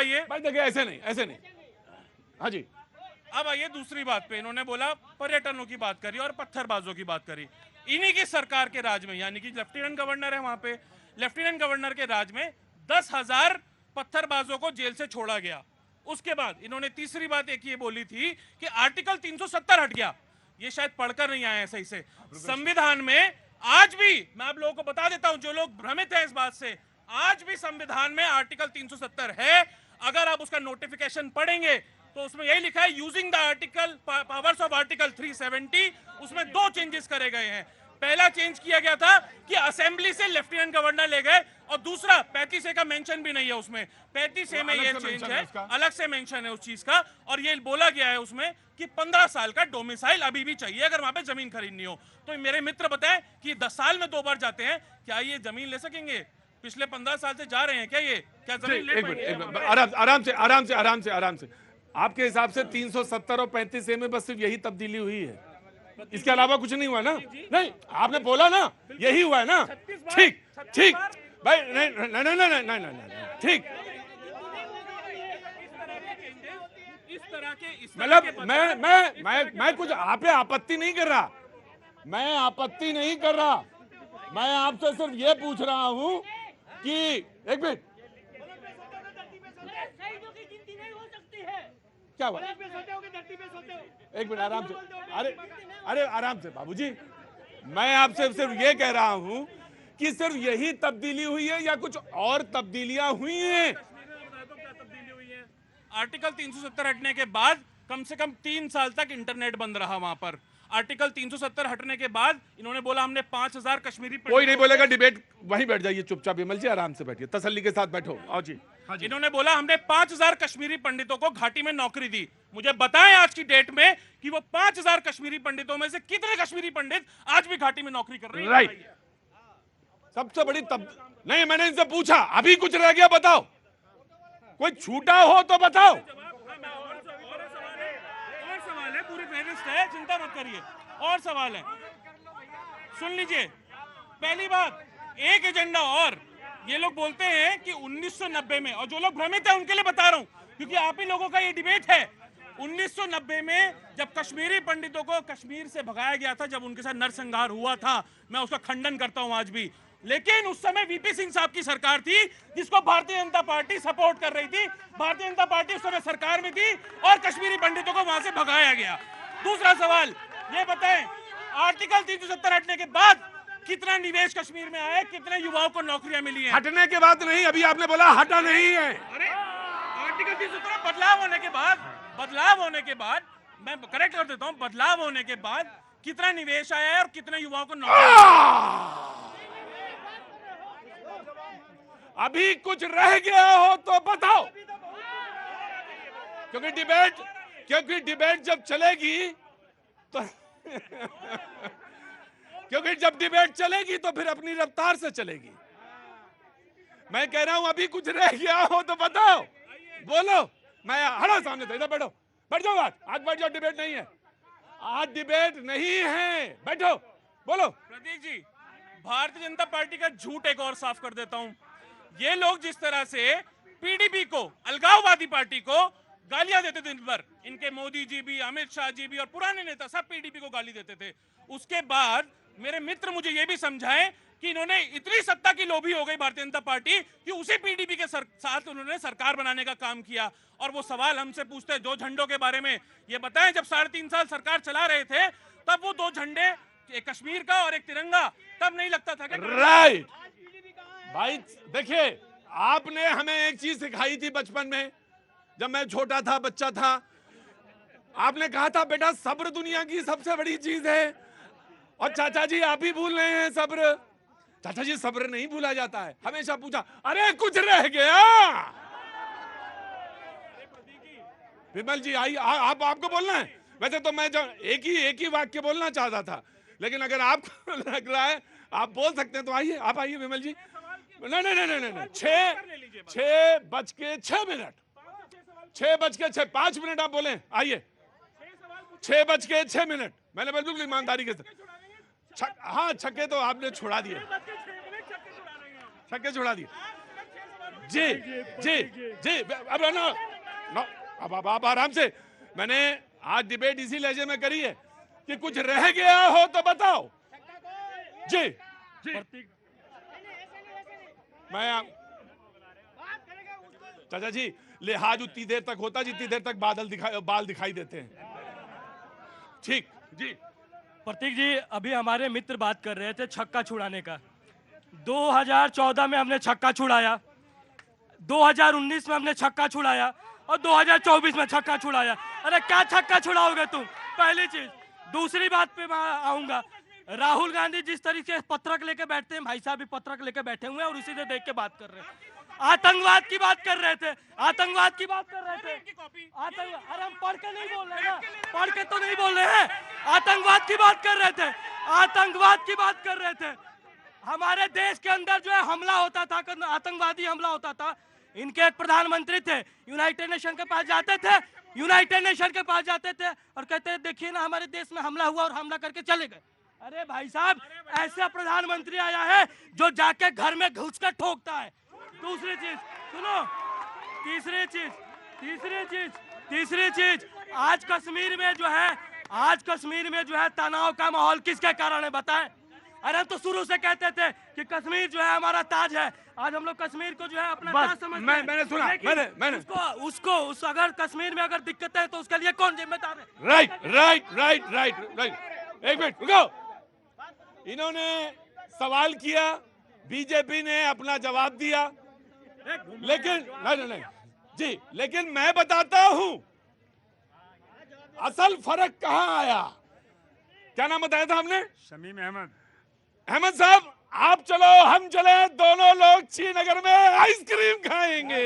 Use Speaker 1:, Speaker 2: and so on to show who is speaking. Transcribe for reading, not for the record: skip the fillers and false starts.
Speaker 1: आइए
Speaker 2: भाई देखिए, ऐसे नहीं। हाँ जी,
Speaker 1: अब आइए दूसरी बात पे। इन्होंने बोला पर्यटनों की बात करी और पत्थरबाजों की बात करी। इन्हीं की सरकार के राज में, यानी कि लेफ्टिनेंट गवर्नर है वहां पे, लेफ्टिनेंट गवर्नर के राज में 10,000 पत्थरबाजों को जेल से छोड़ा गया। उसके बाद इन्होंने तीसरी बात एक ये बोली थी कि आर्टिकल 370 हट गया। ये शायद पढ़कर नहीं आए हैं सही से। संविधान में आज भी, मैं आप लोगों को बता देता हूं जो लोग भ्रमित हैं इस बात से, आज भी संविधान में आर्टिकल 370 है। अगर आप उसका नोटिफिकेशन पढ़ेंगे तो उसमें यही लिखा है, using the article powers of article 370। उसमें 2 चेंजेस करे गए हैं। पहला चेंज किया गया था कि असेंबली से लेफ्टिनेंट गवर्नर ले गए, और दूसरा 35A का मेंशन भी नहीं है उसमें। 35A में ये चेंज है, अलग से मेंशन है उस चीज का। और ये बोला गया है उसमें कि 15 साल का डोमिसाइल अभी भी चाहिए अगर वहां पे जमीन खरीदनी हो। तो मेरे मित्र बताएं कि 10 साल में 2 बार जाते हैं, क्या ये जमीन ले सकेंगे? पिछले 15 साल से जा रहे हैं क्या ये? क्या जमीन ले पाएंगे?
Speaker 2: आराम से। आपके हिसाब से 370 और 35A में बस सिर्फ यही तब्दीली हुई है, इसके अलावा कुछ नहीं हुआ ना? नहीं, आपने बोला ना यही हुआ है ना? ठीक भाई, नहीं, ठीक।
Speaker 1: इस तरह के
Speaker 2: मतलब मैं कुछ आप पे आपत्ति नहीं कर रहा, मैं आपत्ति नहीं कर रहा। मैं आपसे सिर्फ ये पूछ रहा हूं कि एक मिनट, क्या हुआ? एक मिनट, आराम से। अरे आराम से बाबूजी, मैं आपसे सिर्फ ये कह रहा हूं कि सिर्फ यही तब्दीली हुई है या कुछ और तब्दीलियां हुई हैं?
Speaker 1: आर्टिकल 370 हटने के बाद कम से कम 3 साल तक इंटरनेट बंद रहा वहां पर। आर्टिकल 370 हटने के बाद इन्होंने बोला हमने 5,000 कश्मीरी,
Speaker 2: कोई नहीं बोलेगा, डिबेट वहीं बैठ जाइए चुपचाप। विमल जी आराम से बैठिए, तसल्ली के साथ बैठो। आओ जी। हाँ जी।
Speaker 1: इन्होंने बोला हमने 5,000 कश्मीरी पंडितों को घाटी में नौकरी दी। मुझे बताएं आज की डेट में कि वो 5,000 कश्मीरी पंडितों में से कितने कश्मीरी पंडित आज भी घाटी में नौकरी कर रहे हैं?
Speaker 2: राइट। सबसे बड़ी नहीं, मैंने इनसे पूछा अभी कुछ रह गया बताओ, कोई छूटा हो तो बताओ।
Speaker 1: और सवाल है, पूरी फहरिस्त है, चिंता मत करिए। और सवाल है, सुन लीजिए। पहली बात, एक एजेंडा और। ये लोग बोलते हैं कि 1990 में, और जो लोग भ्रमित है उनके लिए बता रहा हूं क्योंकि आप ही लोगों का ये डिबेट है। 1990 में जब कश्मीरी पंडितों को कश्मीर से भगाया गया था, जब उनके साथ नरसंहार हुआ था, मैं उसका खंडन करता हूं आज भी, लेकिन उस समय वीपी सिंह साहब की सरकार थी जिसको भारतीय जनता पार्टी सपोर्ट कर रही थी। भारतीय जनता पार्टी उस समय सरकार में थी और कश्मीरी पंडितों को वहां से भगाया गया। दूसरा सवाल ये बताएं, आर्टिकल 370 हटने के बाद कितना निवेश कश्मीर में आया, कितने युवाओं को नौकरियां मिली हैं?
Speaker 2: हटने के बाद नहीं, अभी आपने बोला हटा नहीं है।
Speaker 1: अरे आर्टिकल 370 बदलाव होने के बाद मैं करेक्ट कर देता हूं, बदलाव होने के बाद कितना निवेश आया है और कितने युवाओं को नौकरी?
Speaker 2: अभी कुछ रह गया हो तो बताओ, क्योंकि डिबेट जब चलेगी तो क्योंकि जब डिबेट चलेगी तो फिर अपनी रफ्तार से चलेगी। मैं कह रहा हूं अभी कुछ रह गया हो तो बताओ, बोलो। मैं हटो सामने से, इधर बैठो, बैठ जाओ। आज बैठ जाओ, डिबेट नहीं है आज, डिबेट नहीं है, बैठो, बोलो।
Speaker 1: प्रतीक जी, भारतीय जनता पार्टी का झूठ एक और साफ कर देता हूं। ये लोग जिस तरह से पीडीपी को, अलगाववादी पार्टी को गालियां देते थे दिन भर, इनके मोदी जी भी, अमित शाह जी भी और पुराने नेता सब पीडीपी को गाली देते थे। उसके बाद मेरे मित्र मुझे ये भी समझाएं कि इन्होंने इतनी सत्ता की लोभी हो गई भारतीय जनता पार्टी कि उसी पीडीपी के साथ उन्होंने सरकार बनाने का काम किया। और वो सवाल हमसे पूछते हैं 2 झंडों के बारे में, ये बताएं जब 3.5 साल सरकार चला रहे थे तब वो 2 झंडे, एक कश्मीर का और एक तिरंगा, तब नहीं लगता था?
Speaker 2: राइट भाई, देखिए आपने हमें एक चीज सिखाई थी बचपन में, जब मैं छोटा था, बच्चा था। आपने कहा था बेटा सब्र दुनिया की सबसे बड़ी चीज है। और चाचा जी आप ही भूल रहे हैं सब्र। चाचा जी सब्र नहीं भूला जाता है। हमेशा पूछा अरे कुछ रह गया। विमल जी आई, आपको बोलना है? वैसे तो मैं एक ही वाक्य बोलना चाहता था, लेकिन अगर आपको लग रहा है आप बोल सकते हैं तो आइए, आप आइए विमल जी। नहीं, 6:06 5 मिनट आप बोले, आइए। 6:06 मैंने बिल्कुल ईमानदारी के साथ, हाँ छक्के तो आपने छुड़ा दिए, छक्के छुड़ा दिए। जी जी जी अब ना ना अब आप आराम से। मैंने आज डिबेट इसी लहजे में करी है कि कुछ रह गया हो तो बताओ। जी जी मैं चाचा जी लिहाज उतनी देर तक होता जितनी देर तक बाल दिखाई देते हैं। ठीक जी
Speaker 3: प्रतीक जी, अभी हमारे मित्र बात कर रहे थे छक्का छुड़ाने का। 2014 में हमने छक्का छुड़ाया, 2019 में हमने छक्का छुड़ाया और 2024 में छक्का छुड़ाया। अरे क्या छक्का छुड़ाओगे तुम? पहली चीज। दूसरी बात पे मैं आऊंगा, राहुल गांधी जिस तरीके से पत्रक लेके बैठते हैं, भाई साहब भी पत्रक लेके बैठे हुए हैं और उसी से देख के बात कर रहे हैं। आतंकवाद की बात कर रहे थे, आतंकवाद की बात कर रहे थे। अरे हम पढ़ के नहीं बोल रहे ना, पढ़ के तो नहीं बोल रहे हैं। आतंकवाद की बात कर रहे थे, आतंकवाद की बात कर रहे थे। हमारे देश के अंदर जो है हमला होता था, आतंकवादी हमला होता था। इनके एक प्रधानमंत्री थे, यूनाइटेड नेशन के पास जाते थे, यूनाइटेड नेशन के पास जाते थे और कहते देखिए ना हमारे देश में हमला हुआ और हमला करके चले गए। अरे भाई साहब, ऐसा प्रधानमंत्री आया है जो जाके घर में घुसकर ठोकता है। दूसरी चीज सुनो, तीसरी चीज आज कश्मीर में जो है तनाव का माहौल किसके कारण है बताएं? अरे तो शुरू से कहते थे कि कश्मीर जो है हमारा ताज है। आज हम लोग कश्मीर को जो है अपना ताज समझते हैं।
Speaker 2: मैंने सुना, मैंने
Speaker 3: उसको अगर कश्मीर में अगर दिक्कत है तो उसके लिए कौन जिम्मेदार है?
Speaker 2: राइट। एक मिनट रुको। इन्होंने सवाल किया, बीजेपी ने अपना जवाब दिया, लेकिन नहीं जी, लेकिन मैं बताता हूं असल फर्क कहां आया। क्या नाम बताया था हमने?
Speaker 4: शमीम
Speaker 2: अहमद साहब, आप चलो हम चले, दोनों लोग श्रीनगर में आइसक्रीम खाएंगे।